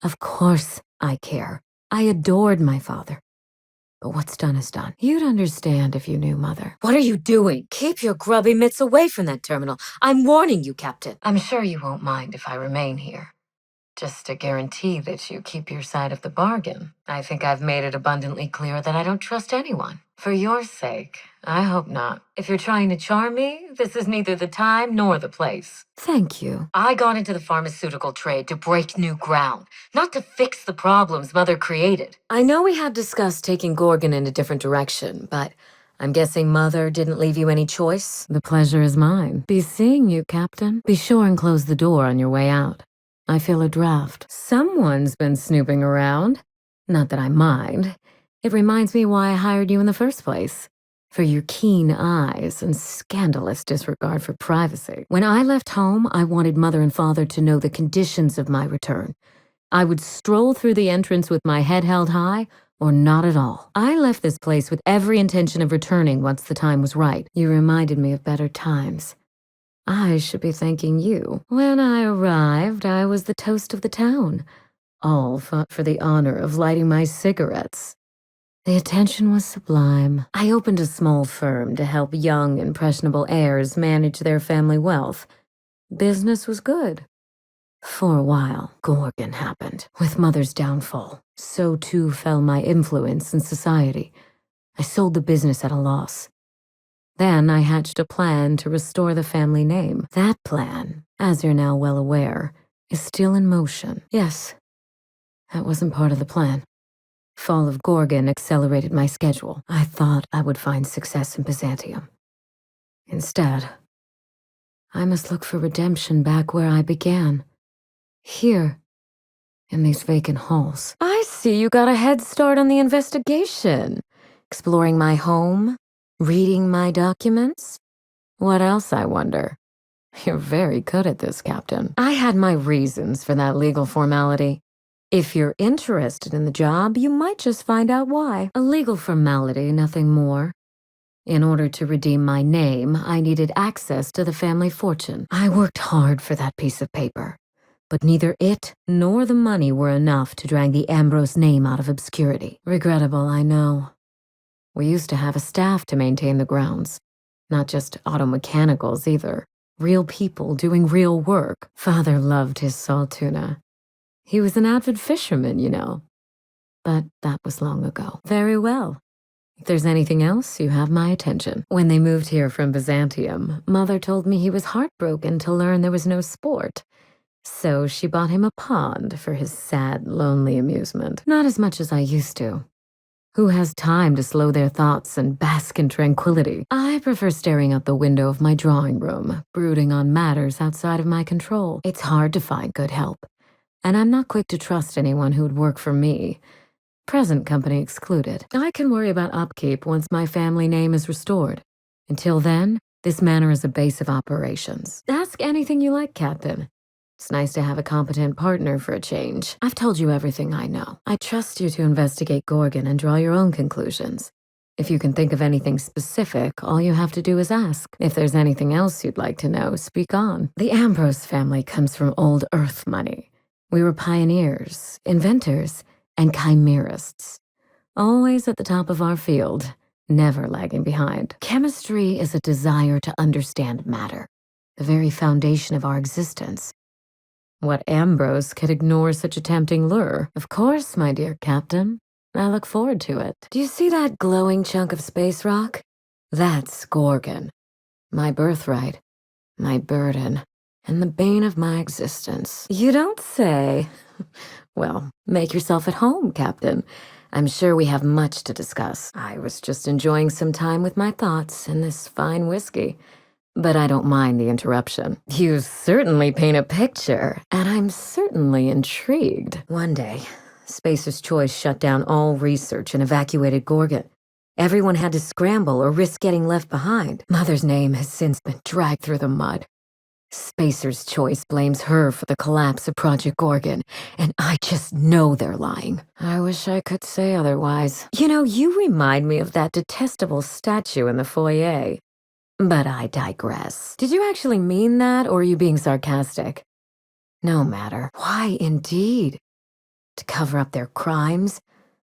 Of course I care. I adored my father. But what's done is done. You'd understand if you knew Mother. What are you doing? Keep your grubby mitts away from that terminal. I'm warning you, Captain. I'm sure you won't mind if I remain here. Just to guarantee that you keep your side of the bargain. I think I've made it abundantly clear that I don't trust anyone. For your sake, I hope not. If you're trying to charm me, this is neither the time nor the place. Thank you. I got into the pharmaceutical trade to break new ground, not to fix the problems Mother created. I know we have discussed taking Gorgon in a different direction, but I'm guessing Mother didn't leave you any choice? The pleasure is mine. Be seeing you, Captain. Be sure and close the door on your way out. I feel a draft. Someone's been snooping around. Not that I mind. It reminds me why I hired you in the first place. For your keen eyes and scandalous disregard for privacy. When I left home, I wanted Mother and Father to know the conditions of my return. I would stroll through the entrance with my head held high, or not at all. I left this place with every intention of returning once the time was right. You reminded me of better times. I should be thanking you. When I arrived, I was the toast of the town. All fought for the honor of lighting my cigarettes. The attention was sublime. I opened a small firm to help young, impressionable heirs manage their family wealth. Business was good. For a while, Gorgon happened. With Mother's downfall, so too fell my influence in society. I sold the business at a loss. Then I hatched a plan to restore the family name. That plan, as you're now well aware, is still in motion. Yes, that wasn't part of the plan. Fall of Gorgon accelerated my schedule. I thought I would find success in Byzantium. Instead, I must look for redemption back where I began. Here, in these vacant halls. I see you got a head start on the investigation. Exploring my home, reading my documents. What else, I wonder? You're very good at this, Captain. I had my reasons for that legal formality. If you're interested in the job, you might just find out why. A legal formality, nothing more. In order to redeem my name, I needed access to the family fortune. I worked hard for that piece of paper, but neither it nor the money were enough to drag the Ambrose name out of obscurity. Regrettable, I know. We used to have a staff to maintain the grounds. Not just auto mechanicals either. Real people doing real work. Father loved his salt tuna. He was an avid fisherman, you know. But that was long ago. Very well. If there's anything else, you have my attention. When they moved here from Byzantium, Mother told me he was heartbroken to learn there was no sport. So she bought him a pond for his sad, lonely amusement. Not as much as I used to. Who has time to slow their thoughts and bask in tranquility? I prefer staring out the window of my drawing room, brooding on matters outside of my control. It's hard to find good help, and I'm not quick to trust anyone who'd work for me. Present company excluded. I can worry about upkeep once my family name is restored. Until then, this manor is a base of operations. Ask anything you like, Captain. It's nice to have a competent partner for a change. I've told you everything I know. I trust you to investigate Gorgon and draw your own conclusions. If you can think of anything specific, all you have to do is ask. If there's anything else you'd like to know, speak on. The Ambrose family comes from old Earth money. We were pioneers, inventors, and chimerists. Always at the top of our field, never lagging behind. Chemistry is a desire to understand matter, the very foundation of our existence. What Ambrose could ignore such a tempting lure? Of course, my dear Captain. I look forward to it. Do you see that glowing chunk of space rock? That's Gorgon. My birthright, my burden, and the bane of my existence. You don't say. Well, make yourself at home, Captain. I'm sure we have much to discuss. I was just enjoying some time with my thoughts and this fine whiskey. But I don't mind the interruption. You certainly paint a picture, and I'm certainly intrigued. One day, Spacer's Choice shut down all research and evacuated Gorgon. Everyone had to scramble or risk getting left behind. Mother's name has since been dragged through the mud. Spacer's Choice blames her for the collapse of Project Gorgon, and I just know they're lying. I wish I could say otherwise. You know, you remind me of that detestable statue in the foyer. But I digress. Did you actually mean that, or are you being sarcastic? No matter. Why, indeed? To cover up their crimes?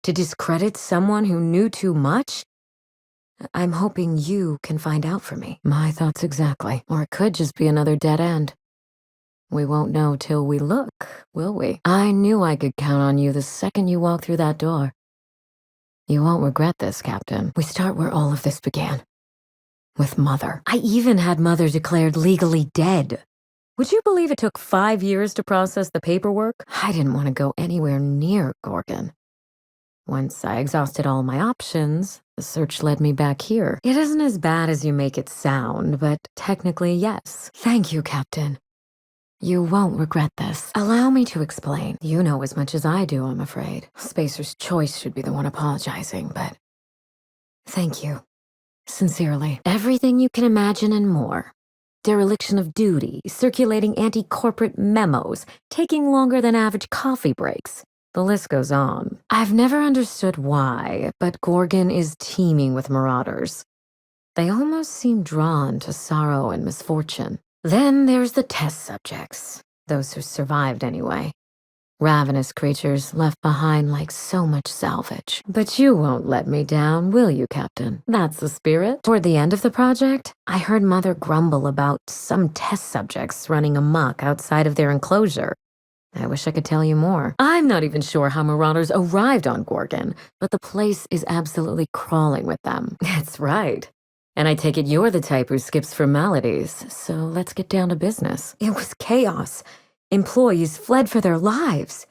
To discredit someone who knew too much? I'm hoping you can find out for me. My thoughts exactly. Or it could just be another dead end. We won't know till we look, will we? I knew I could count on you the second you walk through that door. You won't regret this, Captain. We start where all of this began. With Mother. I even had Mother declared legally dead. Would you believe it took 5 years to process the paperwork? I didn't want to go anywhere near Gorgon. Once I exhausted all my options, the search led me back here. It isn't as bad as you make it sound, but technically, yes. Thank you, Captain. You won't regret this. Allow me to explain. You know as much as I do, I'm afraid. Spacer's Choice should be the one apologizing, but thank you. Sincerely. Everything you can imagine and more. Dereliction of duty, circulating anti-corporate memos, taking longer than average coffee breaks. The list goes on. I've never understood why, but Gorgon is teeming with marauders. They almost seem drawn to sorrow and misfortune. Then there's the test subjects, those who survived anyway. Ravenous creatures left behind like so much salvage. But you won't let me down, will you, Captain? That's the spirit. Toward the end of the project, I heard Mother grumble about some test subjects running amok outside of their enclosure. I wish I could tell you more. I'm not even sure how marauders arrived on Gorgon, but the place is absolutely crawling with them. That's right. And I take it you're the type who skips formalities, so let's get down to business. It was chaos. Employees fled for their lives.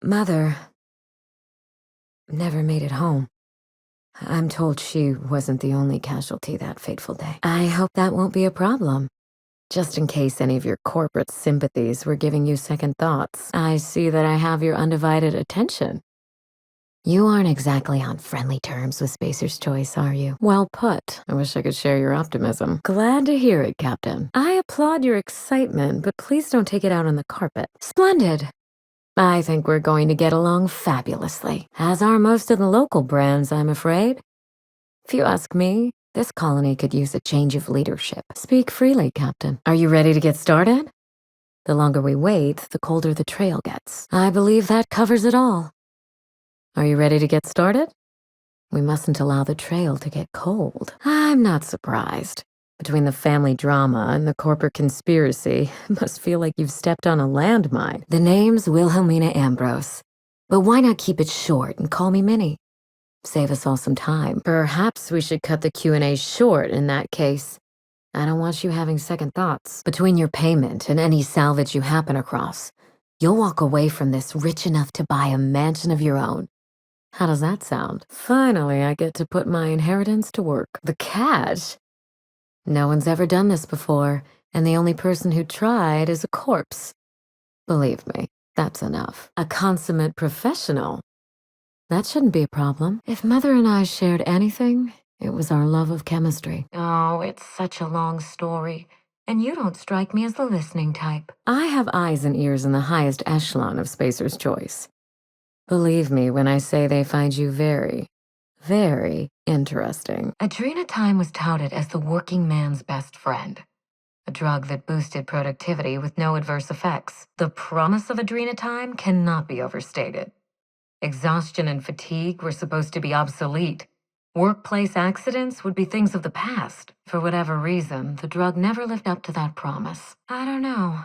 Mother never made it home. I'm told she wasn't the only casualty that fateful day. I hope that won't be a problem. Just in case any of your corporate sympathies were giving you second thoughts, I see that I have your undivided attention. You aren't exactly on friendly terms with Spacer's Choice, are you? Well put. I wish I could share your optimism. Glad to hear it, Captain. I applaud your excitement, but please don't take it out on the carpet. Splendid. I think we're going to get along fabulously, as are most of the local brands, I'm afraid. If you ask me, this colony could use a change of leadership. Speak freely, Captain. Are you ready to get started? The longer we wait, the colder the trail gets. I believe that covers it all. Are you ready to get started? We mustn't allow the trail to get cold. I'm not surprised. Between the family drama and the corporate conspiracy, it must feel like you've stepped on a landmine. The name's Wilhelmina Ambrose. But why not keep it short and call me Minnie? Save us all some time. Perhaps we should cut the Q&A short in that case. I don't want you having second thoughts. Between your payment and any salvage you happen across, you'll walk away from this rich enough to buy a mansion of your own. How does that sound? Finally, I get to put my inheritance to work. The cash? No one's ever done this before, and the only person who tried is a corpse. Believe me, that's enough. A consummate professional. That shouldn't be a problem. If Mother and I shared anything, it was our love of chemistry. Oh, it's such a long story, and you don't strike me as the listening type. I have eyes and ears in the highest echelon of Spacer's Choice. Believe me when I say they find you very, very interesting. Adrenatime was touted as the working man's best friend. A drug that boosted productivity with no adverse effects. The promise of Adrenatime cannot be overstated. Exhaustion and fatigue were supposed to be obsolete. Workplace accidents would be things of the past. For whatever reason, the drug never lived up to that promise. I don't know.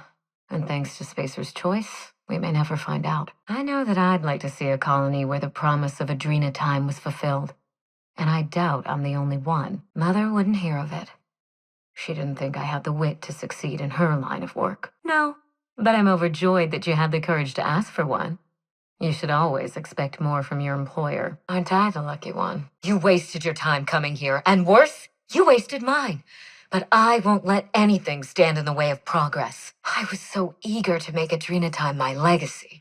And thanks to Spacer's Choice, we may never find out. I know that I'd like to see a colony where the promise of Adrenatime was fulfilled. And I doubt I'm the only one. Mother wouldn't hear of it. She didn't think I had the wit to succeed in her line of work. No, but I'm overjoyed that you had the courage to ask for one. You should always expect more from your employer. Aren't I the lucky one? You wasted your time coming here, and worse, you wasted mine. But I won't let anything stand in the way of progress. I was so eager to make Adrenatime my legacy,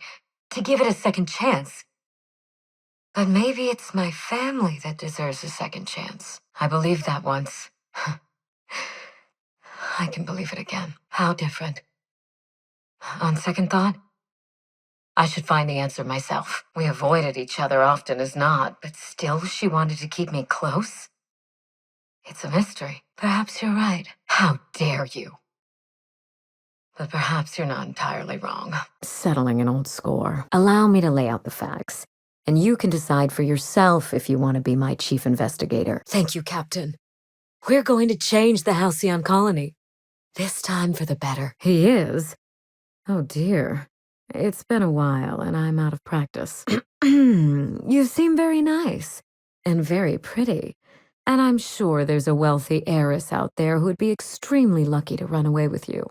to give it a second chance. But maybe it's my family that deserves a second chance. I believed that once. I can believe it again. How different? On second thought, I should find the answer myself. We avoided each other often as not, but still she wanted to keep me close? It's a mystery. Perhaps you're right. How dare you? But perhaps you're not entirely wrong. Settling an old score. Allow me to lay out the facts, and you can decide for yourself if you want to be my chief investigator. Thank you, Captain. We're going to change the Halcyon colony. This time for the better. He is? Oh dear. It's been a while, and I'm out of practice. You seem very nice, and very pretty. And I'm sure there's a wealthy heiress out there who'd be extremely lucky to run away with you.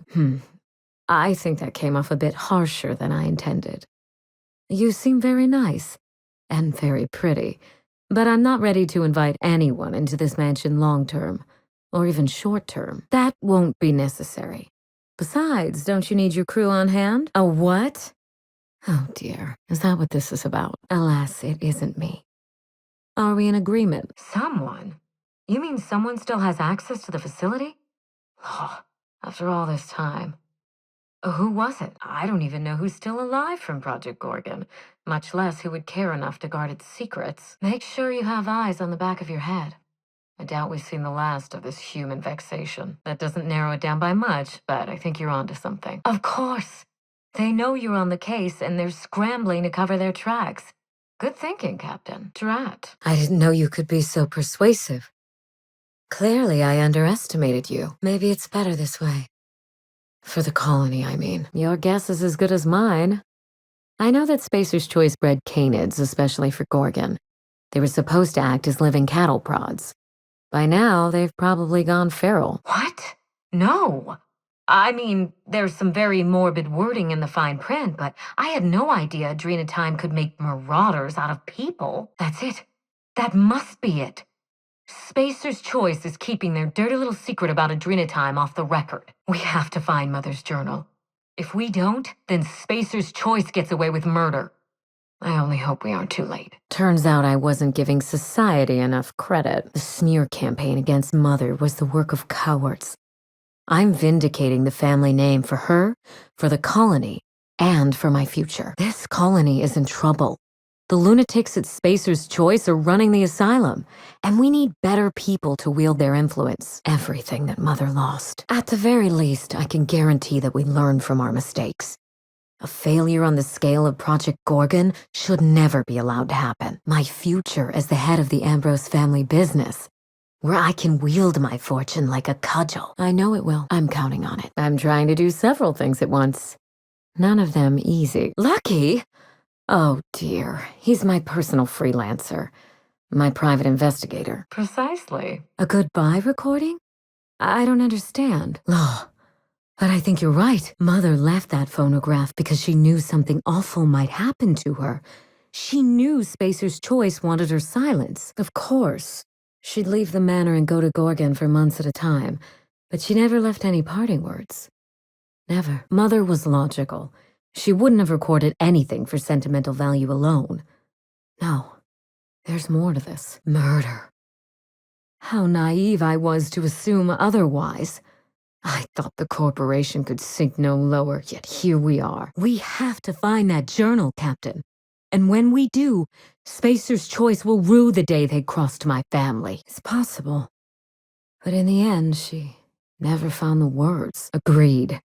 I think that came off a bit harsher than I intended. You seem very nice, and very pretty, but I'm not ready to invite anyone into this mansion long-term, or even short-term. That won't be necessary. Besides, don't you need your crew on hand? A what? Oh dear, is that what this is about? Alas, it isn't me. Are we in agreement? Someone? You mean someone still has access to the facility? Oh, after all this time. Who was it? I don't even know who's still alive from Project Gorgon, much less who would care enough to guard its secrets. Make sure you have eyes on the back of your head. I doubt we've seen the last of this human vexation. That doesn't narrow it down by much, but I think you're onto something. Of course! They know you're on the case, and they're scrambling to cover their tracks. Good thinking, Captain. Drat. I didn't know you could be so persuasive. Clearly, I underestimated you. Maybe it's better this way. For the colony, I mean. Your guess is as good as mine. I know that Spacer's Choice bred canids, especially for Gorgon. They were supposed to act as living cattle prods. By now, they've probably gone feral. What? No. I mean, there's some very morbid wording in the fine print, but I had no idea Adrenatime could make marauders out of people. That's it. That must be it. Spacer's Choice is keeping their dirty little secret about adrenatime off the record. We have to find Mother's journal. If we don't, then Spacer's Choice gets away with murder. I only hope we aren't too late. Turns out I wasn't giving society enough credit. The smear campaign against Mother was the work of cowards. I'm vindicating the family name for her, for the colony, and for my future. This colony is in trouble. The lunatics at Spacer's Choice are running the asylum, and we need better people to wield their influence. Everything that Mother lost. At the very least, I can guarantee that we learn from our mistakes. A failure on the scale of Project Gorgon should never be allowed to happen. My future as the head of the Ambrose family business, where I can wield my fortune like a cudgel. I know it will. I'm counting on it. I'm trying to do several things at once. None of them easy. Lucky? Oh dear, he's my personal freelancer. My private investigator. Precisely. A goodbye recording? I don't understand. Law. But I think you're right. Mother left that phonograph because she knew something awful might happen to her. She knew Spacer's Choice wanted her silence. Of course. She'd leave the manor and go to Gorgon for months at a time, but she never left any parting words. Never. Mother was logical. She wouldn't have recorded anything for sentimental value alone. No. There's more to this. Murder. How naive I was to assume otherwise. I thought the corporation could sink no lower, yet here we are. We have to find that journal, Captain. And when we do, Spacer's Choice will rue the day they crossed my family. It's possible. But in the end, she never found the words. Agreed.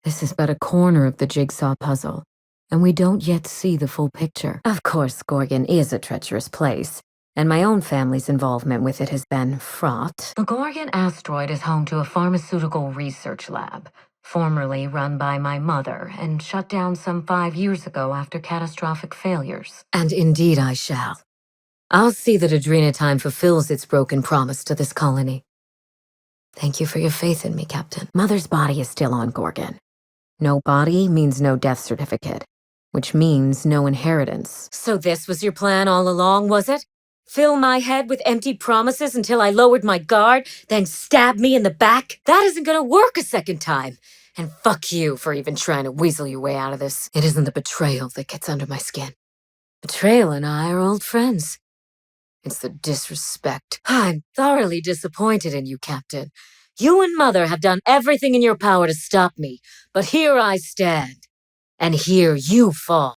This is but a corner of the jigsaw puzzle, and we don't yet see the full picture. Of course, Gorgon is a treacherous place, and my own family's involvement with it has been fraught. The Gorgon asteroid is home to a pharmaceutical research lab, formerly run by my mother and shut down some 5 years ago after catastrophic failures. And indeed I shall. I'll see that Adrenatime fulfills its broken promise to this colony. Thank you for your faith in me, Captain. Mother's body is still on Gorgon. No body means no death certificate, which means no inheritance. So this was your plan all along, was it? Fill my head with empty promises until I lowered my guard, then stab me in the back? That isn't gonna work a second time. And fuck you for even trying to weasel your way out of this. It isn't the betrayal that gets under my skin. Betrayal and I are old friends. It's the disrespect. I'm thoroughly disappointed in you, Captain. You and Mother have done everything in your power to stop me, but here I stand. And here you fall.